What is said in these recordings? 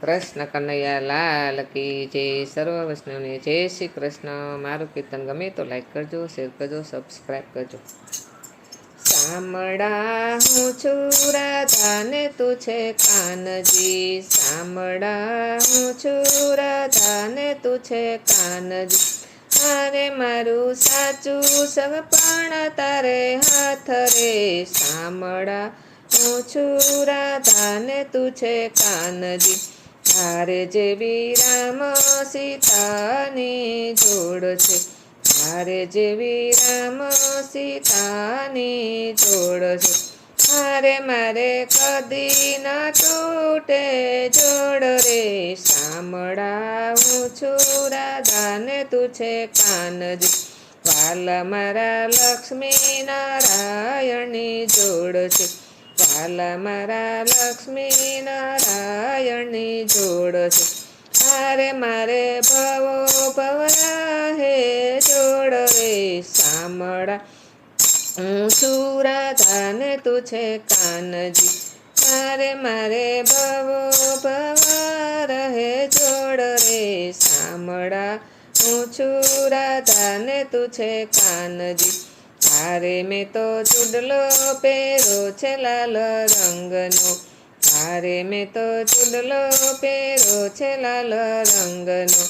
કૃષ્ણ કનૈયા લાલ કી જય. સર્વ વૈષ્ણવને જય શ્રી કૃષ્ણ. મારું કીર્તન ગમે તો લાઈક કરજો, શેર કરજો, સબસ્ક્રાઈબ કરજો. સામડા હું છું રાધા ને તું છે કાનજી, સામડા હું છું રાધા ને તું છે કાનજી. અરે મારું સાચું સમર્પણ તારે હાથ રે, સામડા હું છું રાધા ને તું છે કાનજી. તારે જેવી રામ સીતાની જોડ છે, તારે જેવી રામ સીતાની જોડ છે. મારે મારે કદી ના તૂટે જોડ રે, સામડા હું છું રાધા ને તું છે કાનજી. વાલા મારા લક્ષ્મી નારાયણની જોડ છે, વાલા મારા લક્ષ્મી નારાયણની જોડ છે. મારે ભવો ભવરાહે જોડ રે, સામડા હું છું રાધા ને તું છે કાનજી. મારે ભવો ભવરાહે જોડ રે, સામડા હું છું રાધા ને તું છે કાનજી. તારે મેં તો ચૂડલો પહેરો છે લાલ રંગનો, તારે મેં તો ચૂડલો પહેરો છે લાલ રંગનો.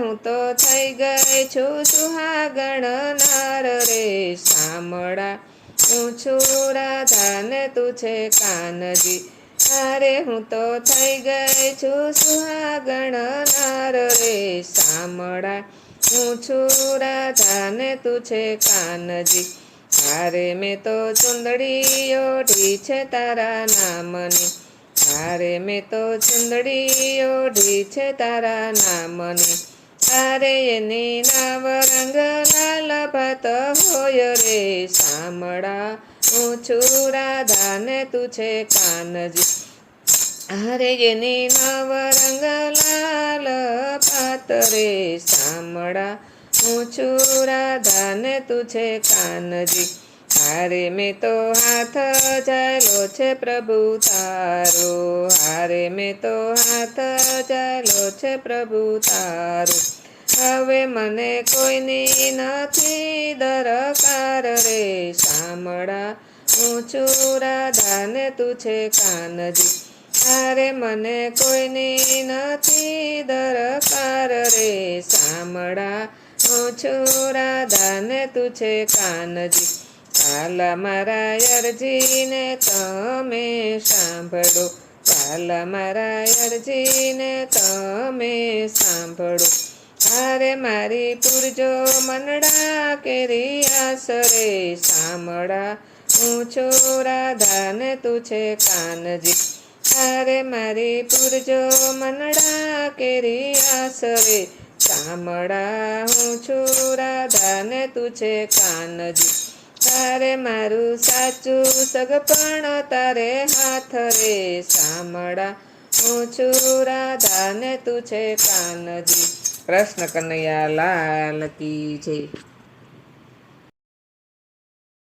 હું તો થઈ ગઈ છું સુહાગણ નાર રે, સામડા હું છું રાધા ને તું છે કાનજી. હું તો થઈ ગઈ છું સુહાગણ નાર રે, સામડા હું છું રાધા ને તું છે કાનજી. મેં તો ચુંદડી ઓઢી છે તારા નામની, મેં તો ચુંદડી ઓઢી છે તારા નામની. એની નાવ રંગ લાલ ભાત હોય રે, સામડા હું છું રાધા ને તું છે કાનજી. એની નવ રંગ લાલ ભાત રે, સામડા હું છું રાધા ને તું છે કાનજી. મેં તો હાથ ચાલો છે પ્રભુ તારો, મેં તો હાથ ચાલો છે પ્રભુ તારો. હવે મને કોઈની નથી દરકાર રે, સામડા હું છું રાધા ને તું છે કાનજી. મને કોઈની નથી દરકાર રે, સામડા હું છું રાધા ને તું છે કાનજી. વાલા મારા અરજીને તમે સાંભળો, વાલા મારા અરજીને તમે સાંભળો. મારી પૂરજો મનડા કેરી આસ રે, સામડા હું છું રાધા ને તું છે કાનજી. મારી પૂરજો મનડા કેરી આસ રે, સામડા હું છું રાધા ને તું છે કાનજી. મારું સાચું સગપણ તારે હાથ રે, સામડા હું છું રાધા ને તું છે કાનજી. કૃષ્ણ કનૈયા લાલ કી જય.